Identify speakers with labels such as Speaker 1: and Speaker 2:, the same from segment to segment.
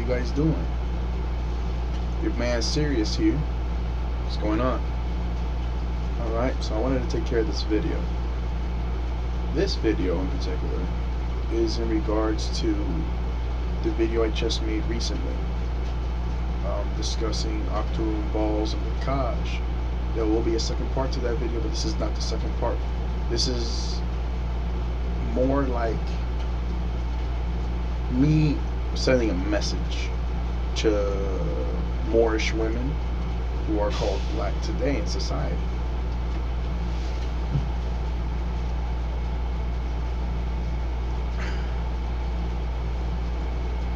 Speaker 1: guys doing? Your man Serious here. What's going on? Alright, so I wanted to take care of this video. This video in particular is in regards to the video I just made recently, discussing octoroon balls and Bacage. There will be a second part to that video, but this is not the second part. This is more like me sending a message to Moorish women who are called black today in society.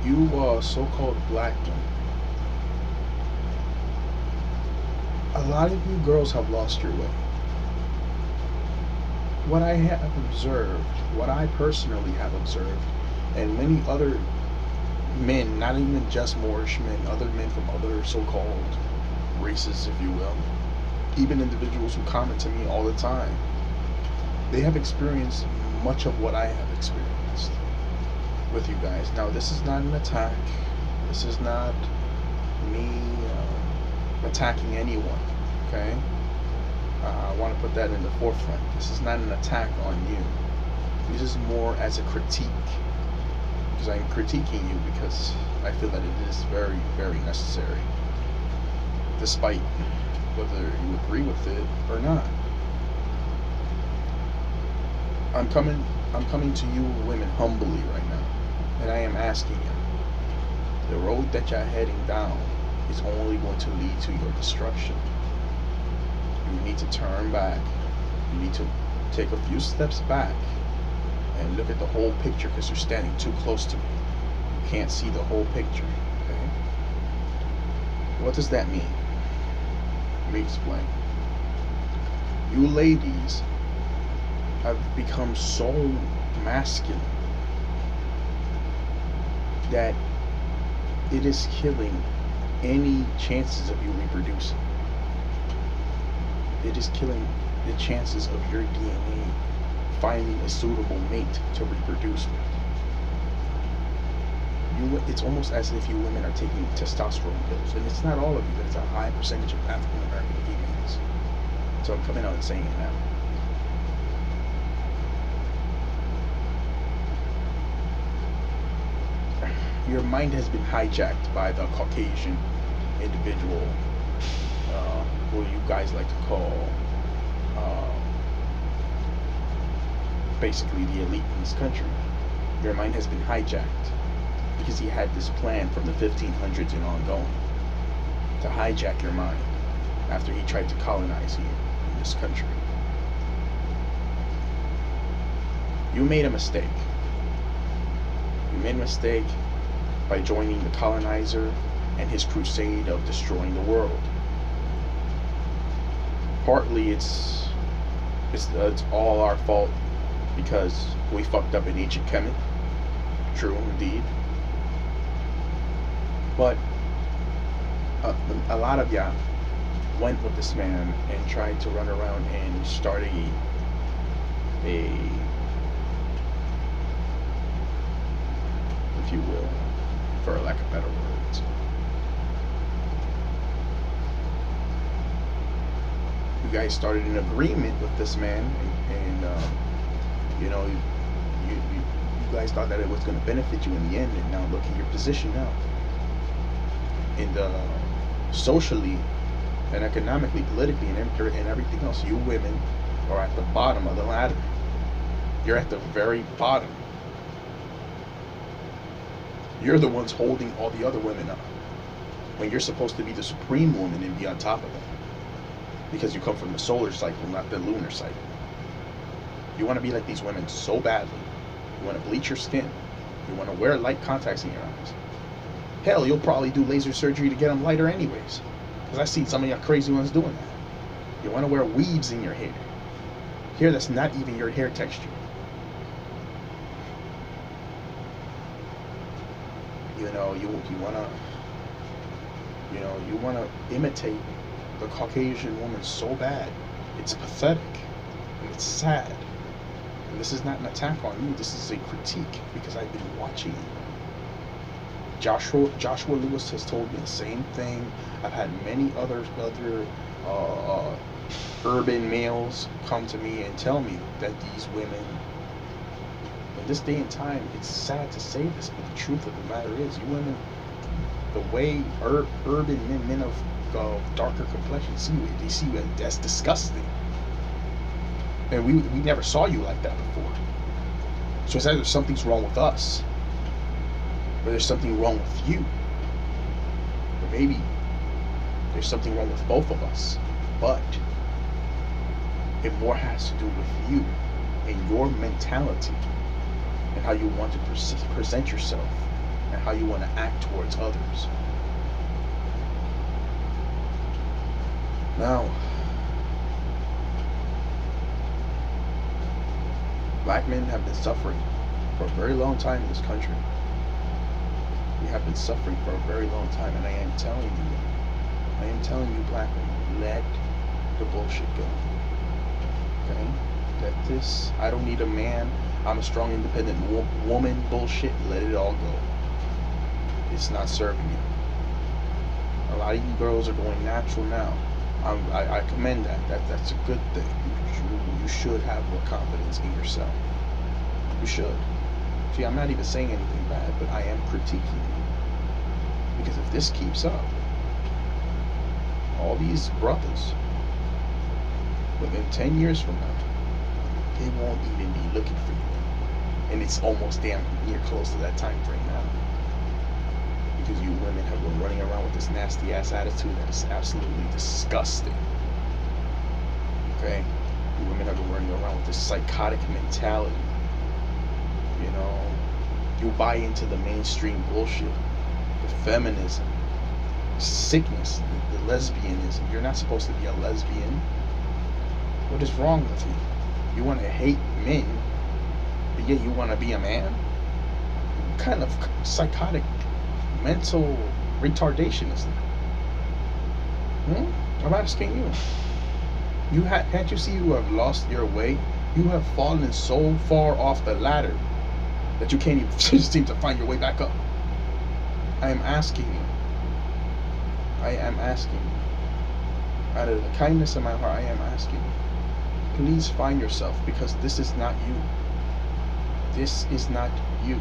Speaker 1: You so-called black women, a lot of you girls have lost your way. What I have observed, what I personally have observed, and many other men, not even just Moorish men, other men from other so-called races, if you will, even individuals who comment to me all the time, they have experienced much of what I have experienced with you guys. Now, this is not an attack. This is not me attacking anyone, okay? I want to put that in the forefront. This is not an attack on you. This is more as a critique, because I'm critiquing you because I feel that it is very, very necessary, despite whether you agree with it or not. I'm coming to you women humbly right now, and I am asking you, the road that you're heading down is only going to lead to your destruction. You need to turn back. You need to take a few steps back and look at the whole picture, because you're standing too close to me. You can't see the whole picture, okay? What does that mean? Let me explain. You ladies have become so masculine that it is killing any chances of you reproducing. It is killing the chances of your DNA finding a suitable mate to reproduce with. It's almost as if you women are taking testosterone pills, and it's not all of you, but it's a high percentage of African American females. So I'm coming out and saying it now. Your mind has been hijacked by the Caucasian individual, who you guys like to call basically the elite in this country. Your mind has been hijacked because he had this plan from the 1500s and ongoing to hijack your mind after he tried to colonize you in this country. You made a mistake. You made a mistake by joining the colonizer and his crusade of destroying the world. Partly it's all our fault because we fucked up in ancient Kemet. True indeed. But a lot of ya went with this man and tried to run around and start a if you will, for lack of better words, you guys started an agreement with this man, and you know, you guys thought that it was going to benefit you in the end, and now look at your position now. And socially and economically, politically, and everything else, you women are at the bottom of the ladder. You're at the very bottom. You're the ones holding all the other women up, when you're supposed to be the supreme woman and be on top of them, because you come from the solar cycle, not the lunar cycle. You want to be like these women so badly. You want to bleach your skin. You want to wear light contacts in your eyes. Hell, you'll probably do laser surgery to get them lighter anyways, because I've seen some of you crazy ones doing that. You want to wear weaves in your hair. Hair that's not even your hair texture. You know, you want to imitate the Caucasian woman so bad. It's pathetic and it's sad. And this is not an attack on you. This is a critique, because I've been watching you. Joshua Lewis has told me the same thing. I've had many other uh, urban males come to me and tell me that these women, in this day and time, it's sad to say this, but the truth of the matter is, you women, the way urban men of darker complexion see you, they see you, and that's disgusting. And we never saw you like that before. So it's either something's wrong with us, or there's something wrong with you, or maybe there's something wrong with both of us. But it more has to do with you and your mentality and how you want to present yourself and how you want to act towards others. Now, black men have been suffering for a very long time in this country. We have been suffering for a very long time, and I am telling you, black men, let the bullshit go. Okay? Let this, I don't need a man, I'm a strong, independent woman bullshit, let it all go. It's not serving you. A lot of you girls are going natural now. I commend that. That's a good thing. You should have more confidence in yourself. You should. See, I'm not even saying anything bad, but I am critiquing you. Because if this keeps up, all these brothers, within 10 years from now, they won't even be looking for you. And it's almost damn near close to that time frame now. Because you women have been running around with this nasty ass attitude that is absolutely disgusting. Okay? You women have been running around with this psychotic mentality. You know, you buy into the mainstream bullshit, the feminism, sickness, the lesbianism. You're not supposed to be a lesbian. What is wrong with you? You want to hate men, but yet you want to be a man? What kind of psychotic mental retardation is that? I'm asking you. Can't you see you have lost your way? You have fallen so far off the ladder that you can't even seem to find your way back up. I am asking you. I am asking you. Out of the kindness of my heart, I am asking you. Please find yourself, because this is not you. This is not you.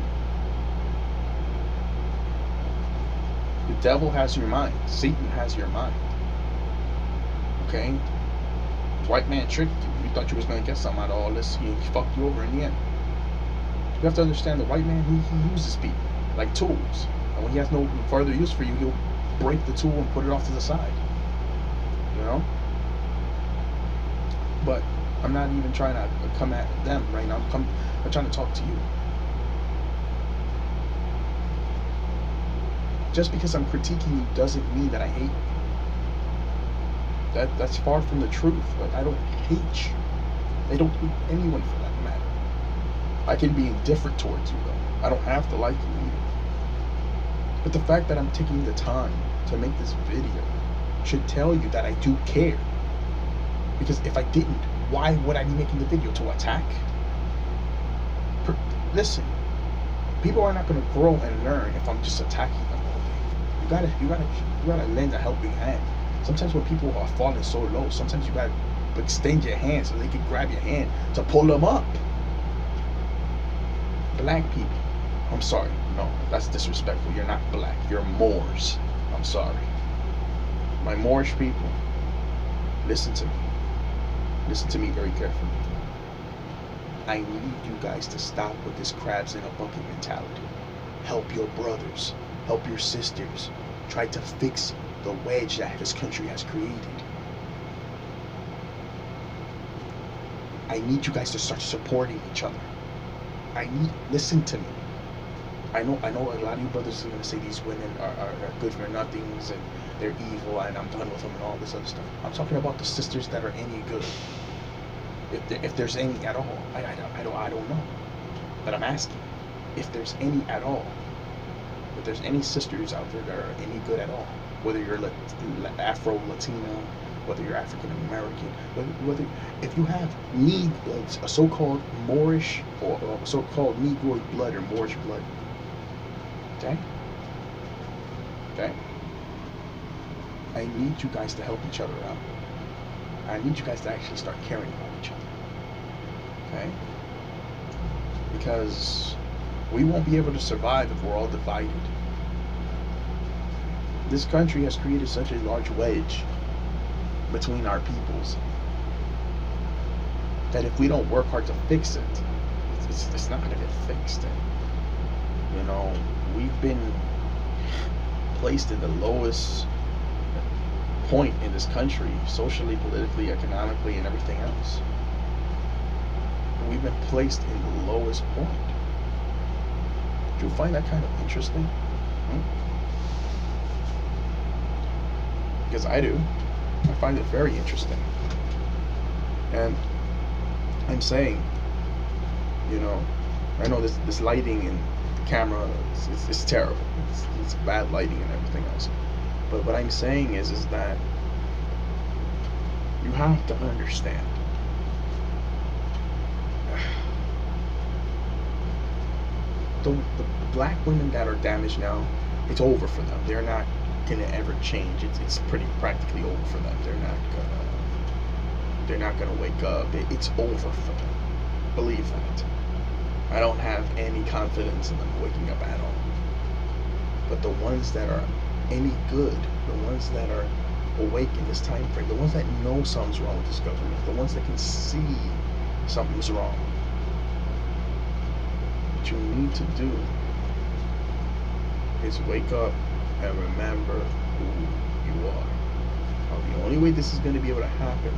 Speaker 1: The devil has your mind. Satan has your mind. Okay? The white man tricked you. You thought you was going to get something out of all this. He fucked you over in the end. You have to understand, the white man, he uses people like tools. And when he has no further use for you, he'll break the tool and put it off to the side. You know? But I'm not even trying to come at them right now. I'm trying to talk to you. Just because I'm critiquing you doesn't mean that I hate you. That's far from the truth. But I don't hate you. I don't hate anyone for that matter. I can be indifferent towards you though. I don't have to like you either. But the fact that I'm taking the time to make this video should tell you that I do care. Because if I didn't, why would I be making the video? To attack? Listen, people are not going to grow and learn if I'm just attacking them all day. You gotta lend a helping hand. Sometimes when people are falling so low, sometimes you gotta extend your hand so they can grab your hand to pull them up. Black people, I'm sorry, no, that's disrespectful. You're not black, you're Moors. I'm sorry. My Moorish people, listen to me. Listen to me very carefully. I need you guys to stop with this crabs in a bucket mentality. Help your brothers. Help your sisters. Try to fix the wedge that this country has created. I need you guys to start supporting each other. Listen to me. I know a lot of you brothers are going to say these women are good for nothings and they're evil and I'm done with them and all this other stuff. I'm talking about the sisters that are any good. If there's any at all. I don't know. But I'm asking. If there's any at all. If there's any sisters out there that are any good at all. Whether you're Afro-Latino, whether you're African-American, whether if you have a so-called Moorish or so-called Negroid blood or Moorish blood. Okay? Okay? I need you guys to help each other out. I need you guys to actually start caring about each other. Okay? Because we won't be able to survive if we're all divided. This country has created such a large wedge between our peoples that if we don't work hard to fix it, it's not going to get fixed. And, you know, we've been placed in the lowest point in this country, socially, politically, economically, and everything else. We've been placed in the lowest point. Do you find that kind of interesting? Because I do. I find it very interesting. And I'm saying, you know, I know this lighting and camera is terrible. It's bad lighting and everything else. But what I'm saying is that you have to understand. The black women that are damaged now, it's over for them. They're not gonna ever change. It's pretty practically over for them. They're not gonna wake up. It's over for them. Believe that. I don't have any confidence in them waking up at all. But the ones that are any good, the ones that are awake in this time frame, the ones that know something's wrong with this government, the ones that can see something's wrong, what you need to do is wake up and remember who you are. Now, the only way this is going to be able to happen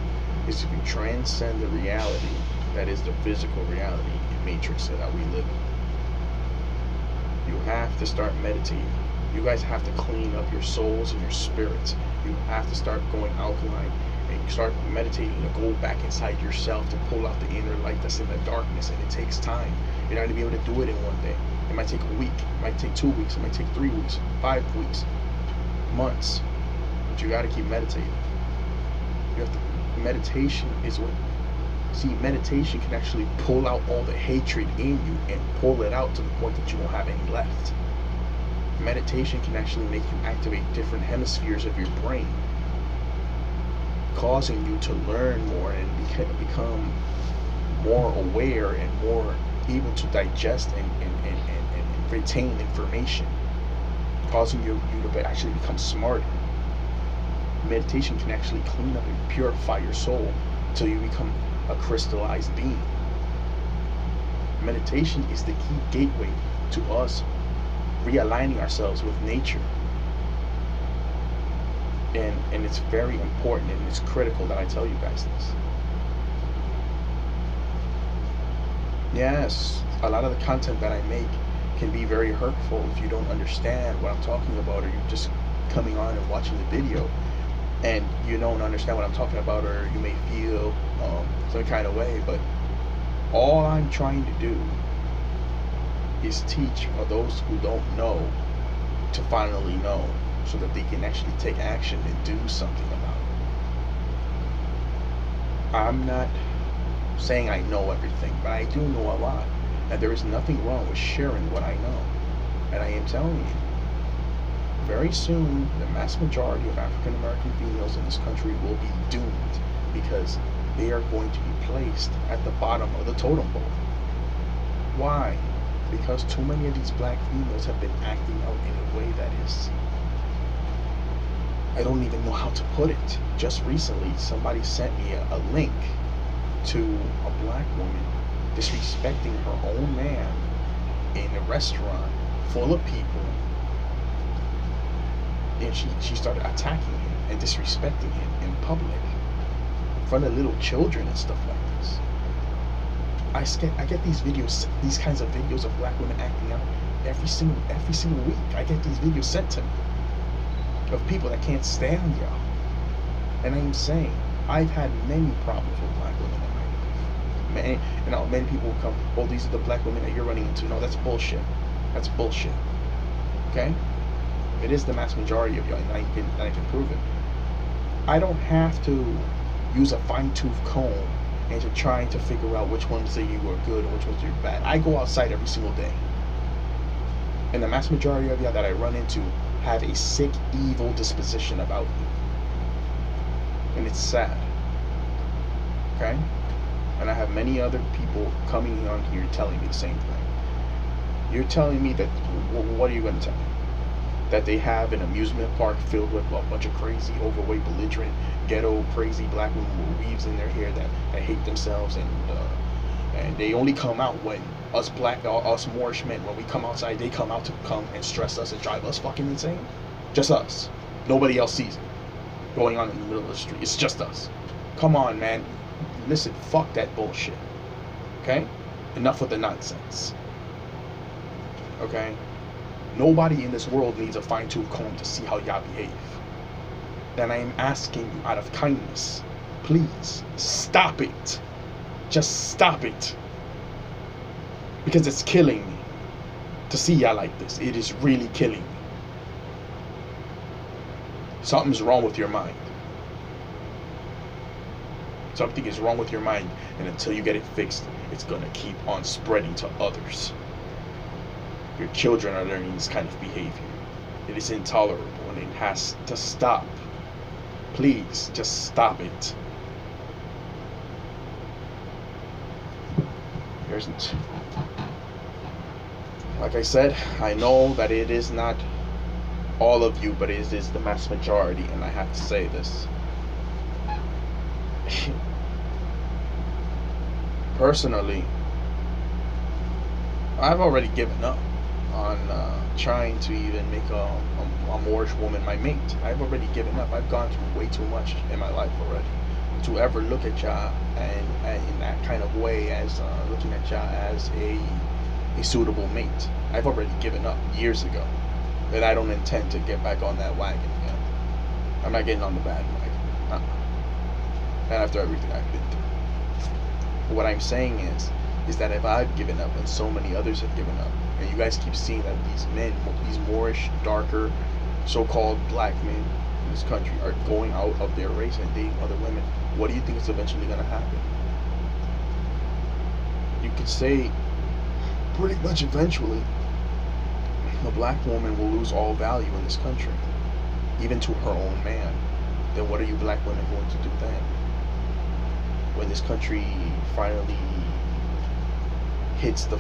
Speaker 1: is if you transcend the reality that is the physical reality and matrix that we live in. You have to start meditating. You guys have to clean up your souls and your spirits. You have to start going alkaline and start meditating to go back inside yourself to pull out the inner light that's in the darkness, and it takes time. You're not going to be able to do it in one day. It might take a week, it might take 2 weeks, it might take 3 weeks, 5 weeks, months. But you got to keep meditating. You have to, meditation is what, see, meditation can actually pull out all the hatred in you and pull it out to the point that you won't have any left. Meditation can actually make you activate different hemispheres of your brain, causing you to learn more and become more aware and more able to digest and retain information, causing you to actually become smarter. Meditation can actually clean up and purify your soul until you become a crystallized being. Meditation is the key gateway to us realigning ourselves with nature. And it's very important and it's critical that I tell you guys this. Yes, a lot of the content that I make can be very hurtful if you don't understand what I'm talking about, or you're just coming on and watching the video and you don't understand what I'm talking about, or you may feel some kind of way. But all I'm trying to do is teach for those who don't know to finally know, so that they can actually take action and do something about it. I'm not saying I know everything, but I do know a lot, and there is nothing wrong with sharing what I know. And I am telling you, very soon the mass majority of African American females in this country will be doomed, because they are going to be placed at the bottom of the totem pole. Why? Because too many of these black females have been acting out in a way that is, I don't even know how to put it. Just recently, somebody sent me a link to a black woman disrespecting her own man in a restaurant full of people, and she started attacking him and disrespecting him in public in front of little children and stuff like this. I get these videos, these kinds of videos of black women acting out every single week. I get these videos sent to me of people that can't stand y'all. And I'm saying, I've had many problems with black women in my life. Many people will come, oh, these are the black women that you're running into. No, that's bullshit. That's bullshit. Okay? It is the mass majority of y'all, and I can prove it. I don't have to use a fine-tooth comb and to trying to figure out which ones of you are good and which ones are bad. I go outside every single day, and the mass majority of y'all that I run into have a sick, evil disposition about you. And it's sad. Okay? And I have many other people coming on here telling me the same thing. You're telling me that, what are you going to tell me? That they have an amusement park filled with a bunch of crazy, overweight, belligerent, ghetto, crazy black women with weaves in their hair that hate themselves, and they only come out when us Moorish men, when we come outside, they come out to come and stress us and drive us fucking insane. Just us. Nobody else sees it going on in the middle of the street. It's just us. Come on, man. Listen, fuck that bullshit. Okay? Enough with the nonsense. Okay? Nobody in this world needs a fine-tooth comb to see how y'all behave. And I am asking you out of kindness, please, stop it. Just stop it. Because it's killing me to see y'all like this. It is really killing me. Something's wrong with your mind. Something is wrong with your mind, and until you get it fixed, it's gonna keep on spreading to others. Your children are learning this kind of behavior. It is intolerable, and it has to stop. Please, just stop it. Like I said, I know that it is not all of you, but it is the mass majority, and I have to say this. Personally, I've already given up on trying to even make a Moorish woman my mate. I've already given up. I've gone through way too much in my life already to ever look at y'all and in that kind of way, as looking at y'all as a suitable mate. I've already given up years ago, and I don't intend to get back on that wagon again. I'm not getting on the bandwagon. Not after everything I've been through. But what I'm saying is that if I've given up and so many others have given up, and you guys keep seeing that these men, these Moorish, darker, so-called black men in this country are going out of their race and dating other women, what do you think is eventually going to happen? You could say pretty much eventually the black woman will lose all value in this country, even to her own man. Then what are you black women going to do then? When this country finally hits the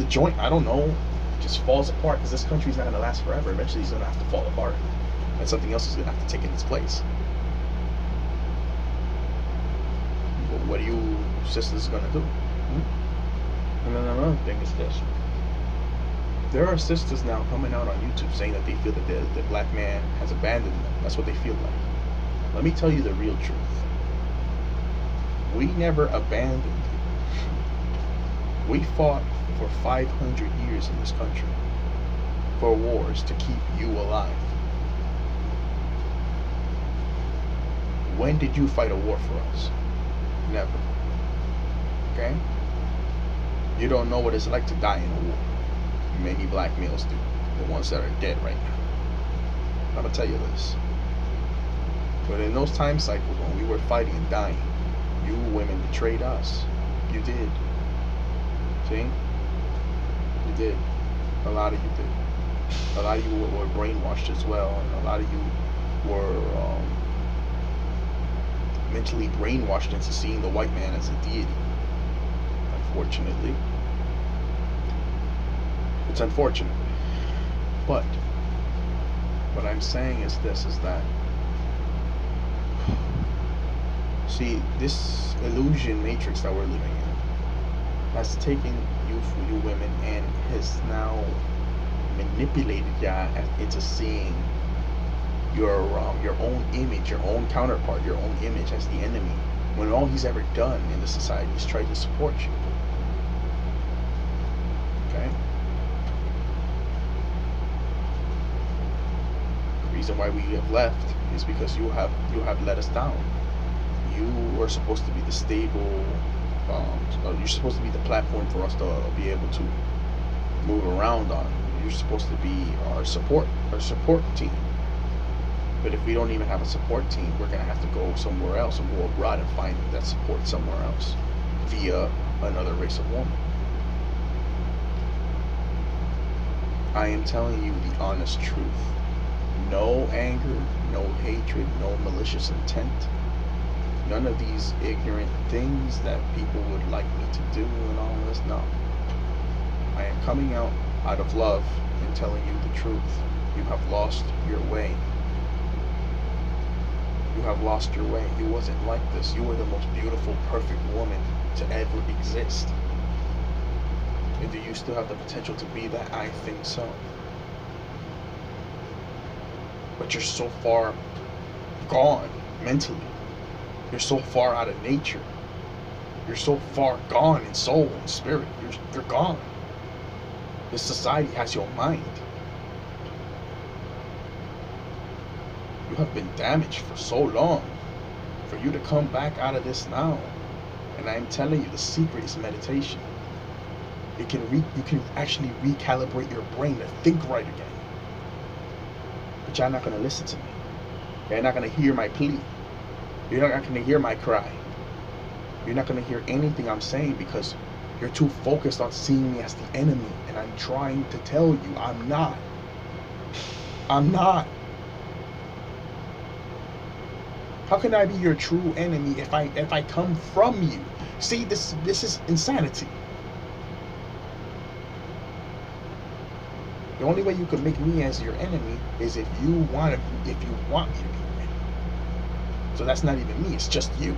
Speaker 1: joint, I don't know, just falls apart, because this country's not going to last forever. Eventually it's going to have to fall apart, and something else is going to have to take in its place. But what are you sisters going to do? And then another thing is this. There are sisters now coming out on YouTube saying that they feel that the black man has abandoned them. That's what they feel like. Let me tell you the real truth. We never abandoned you. We fought for 500 years in this country for wars to keep you alive. When did you fight a war for us? Never. Okay? You don't know what it's like to die in a war. Many black males do. The ones that are dead right now. I'm gonna tell you this. But in those time cycles when we were fighting and dying, you women betrayed us. You did. See? You did. A lot of you did. A lot of you were brainwashed as well, and a lot of you were mentally brainwashed into seeing the white man as a deity. Unfortunately. It's unfortunate. But what I'm saying is this, is that, see, this illusion matrix that we're living in has taken you women and has now manipulated y'all into seeing your own image, your own counterpart, your own image as the enemy, when all he's ever done in the society is try to support you. Okay? The reason why we have left is because you have let us down. You were supposed to be the stable, you're supposed to be the platform for us to be able to move around on. You're supposed to be our support team. But if we don't even have a support team, we're going to have to go somewhere else and go abroad and find that support somewhere else via another race of woman. I am telling you the honest truth. No anger, no hatred, no malicious intent. None of these ignorant things that people would like me to do and all this. No. I am coming out of love and telling you the truth. You have lost your way. You have lost your way. You wasn't like this. You were the most beautiful, perfect woman to ever exist. And do you still have the potential to be that? I think so. But you're so far gone mentally. You're so far out of nature. You're so far gone in soul and spirit. You're gone. This society has your mind. You have been damaged for so long. For you to come back out of this now. And I'm telling you, the secret is meditation. You can actually recalibrate your brain to think right again. But you're not going to listen to me. You're not going to hear my plea. You're not going to hear my cry. You're not going to hear anything I'm saying because you're too focused on seeing me as the enemy. And I'm trying to tell you, I'm not. I'm not. How can I be your true enemy if I come from you? See, this is insanity. The only way you can make me as your enemy is if you want me to be your enemy. So that's not even me, it's just you.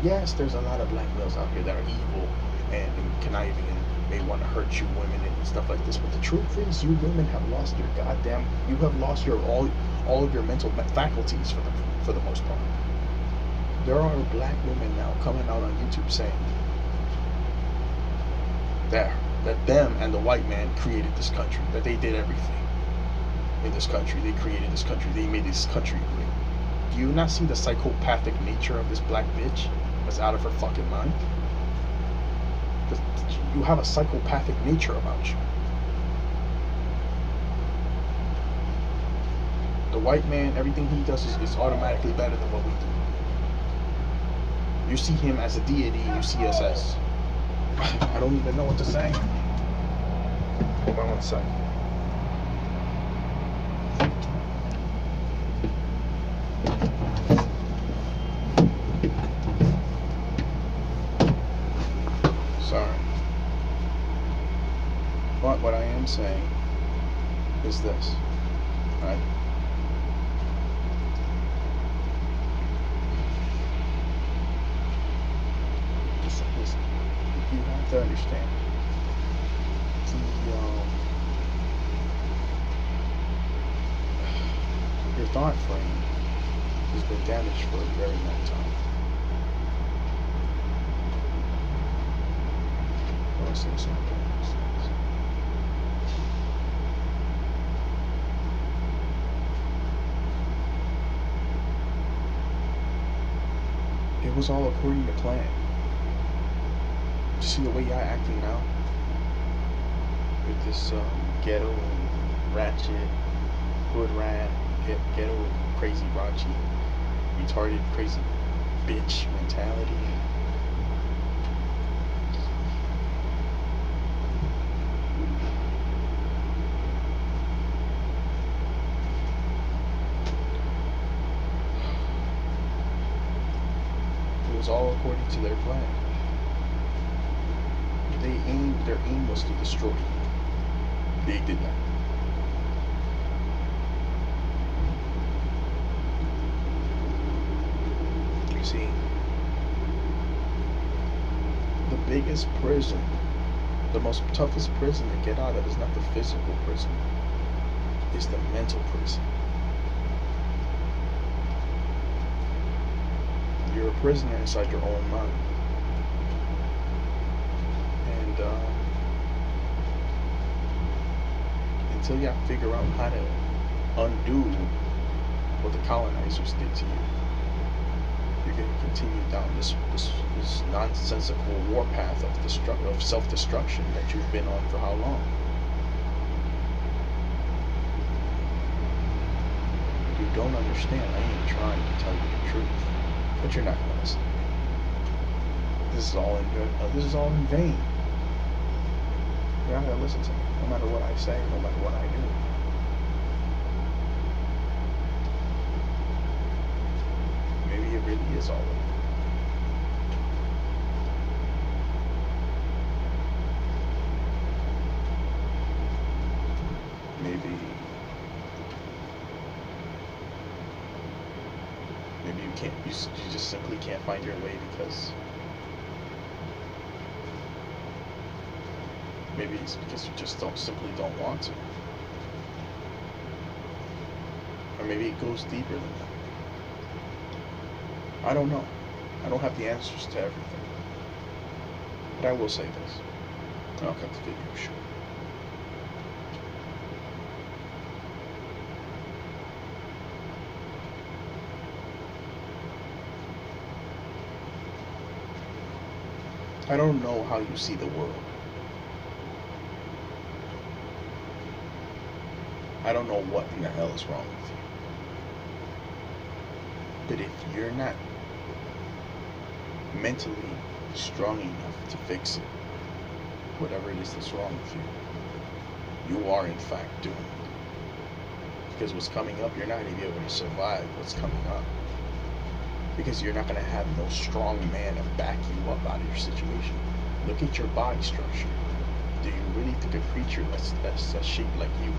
Speaker 1: Yes, there's a lot of black males out here that are evil and conniving and they want to hurt you women and stuff like this. But the truth is, you women have lost your goddamn, you have lost your all of your mental faculties for the most part. There are black women now coming out on YouTube saying that them and the white man created this country, that they did everything in this country, they created this country, they made this country great. Do you not see the psychopathic nature of this black bitch that's out of her fucking mind? You have a psychopathic nature about you. The white man, everything he does is automatically better than what we do. You see him as a deity, you see us as... I don't even know what to say. Hold on one second. Sorry. But what I am saying is this, right? You have to understand your thought frame has been damaged for a very long time. I want to say something. It was all according to plan. You see the way y'all acting now with this ghetto and ratchet, hood rat, ghetto, crazy, raunchy, retarded, crazy bitch mentality. It was all according to their plan. Their aim was to destroy you. They did that. You see, the biggest prison, the most toughest prison to get out of is not the physical prison, it's the mental prison. You're a prisoner inside your own mind. Until y'all figure out how to undo what the colonizers did to you, you're going to continue down this nonsensical warpath of self-destruction that you've been on for how long? You don't understand. I ain't trying to tell you the truth, but you're not going to listen. This is all in vain. You're not going to listen to me. no matter what I say, no matter what I do. Maybe it really is all of it. Maybe you can't. You just simply can't find your way because maybe it's because you just simply don't want to, or maybe it goes deeper than that. I don't know. I don't have the answers to everything, but I will say this. I'll cut the video short. I don't know how you see the world. I don't know what in the hell is wrong with you. But if you're not mentally strong enough to fix it, whatever it is that's wrong with you, you are in fact doomed. Because what's coming up, you're not going to be able to survive what's coming up. Because you're not going to have no strong man to back you up out of your situation. Look at your body structure. Do you really think a creature that's shaped like you,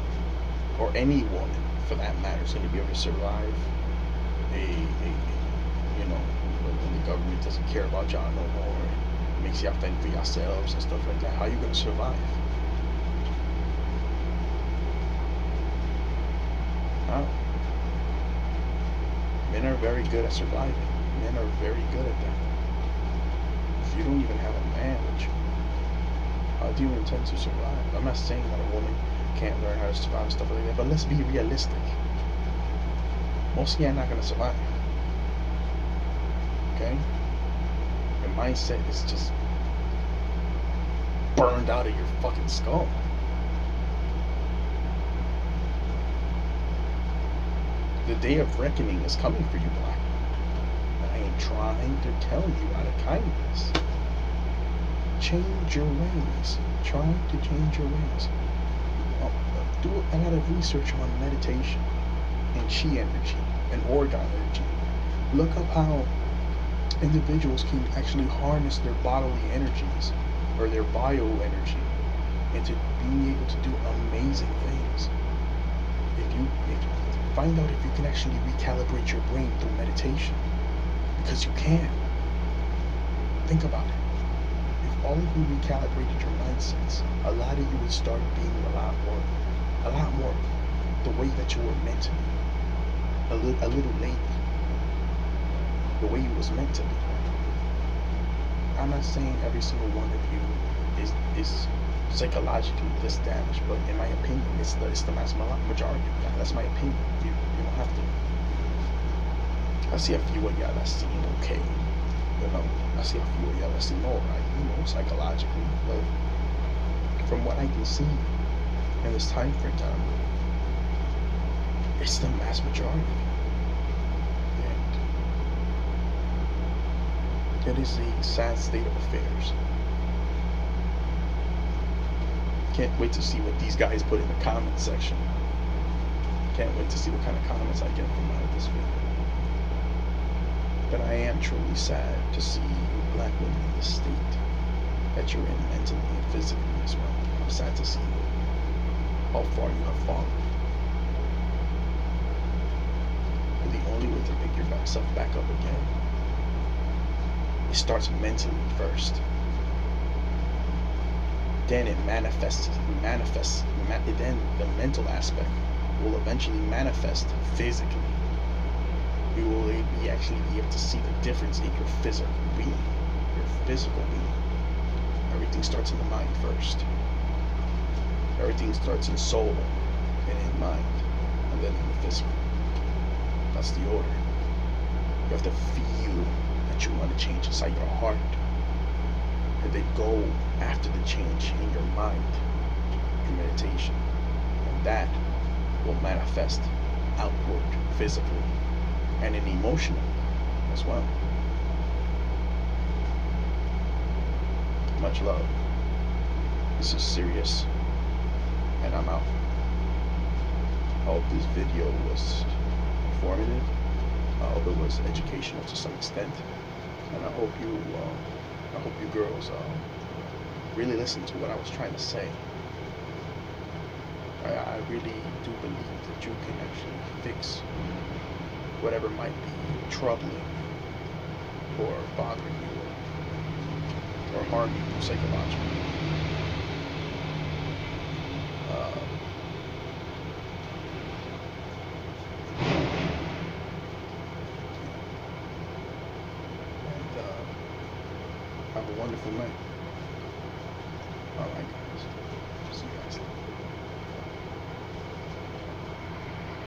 Speaker 1: or any woman for that matter, is going to be able to survive when the government doesn't care about y'all no more and makes y'all think for yourselves and stuff like that? How are you going to survive? Huh? Men are very good at surviving. Men are very good at that. If you don't even have a man with you, how do you intend to survive? I'm not saying that a woman can't learn how to survive and stuff like that, but let's be realistic. Most of you are not going to survive. Okay? Your mindset is just burned out of your fucking skull. The day of reckoning is coming for you, black. And I am trying to tell you out of kindness. Change your ways. Try to change your ways. Do a lot of research on meditation and chi energy and organ energy. Look up how individuals can actually harness their bodily energies or their bio energy into being able to do amazing things. If you find out if you can actually recalibrate your brain through meditation, because you can. Think about it. If all of you recalibrated your mindsets, a lot of you would start being a lot more the way that you were meant to be. A little late, the way you was meant to be. I'm not saying every single one of you is psychologically this damaged, but in my opinion, it's the mass majority of y'all. That's my opinion. You don't have to. I see a few of y'all that seem okay. I see a few of y'all that seem alright, psychologically. But from what I can see in this time frame, it's the mass majority. And it is a sad state of affairs. Can't wait to see what these guys put in the comment section. Can't wait to see what kind of comments I get from out of this video. But I am truly sad to see you black women in this state that you're in mentally and physically as well. I'm sad to see how far you have fallen. But the only way to pick yourself back up again, it starts mentally first. Then it manifests. Then the mental aspect will eventually manifest physically. You will actually be able to see the difference in your physical being. Everything starts in the mind first. Everything starts in soul and in mind, and then in the physical. That's the order. You have to feel that you want to change inside your heart, and then go after the change in your mind through meditation, and that will manifest outward physically and in emotional as well. Much love. This is serious. and I'm out. I hope this video was informative. I hope it was educational to some extent, and I hope you girls really listen to what I was trying to say. I really do believe that you can actually fix whatever might be troubling or bothering you or harming you psychologically. And have a wonderful night. All right, guys.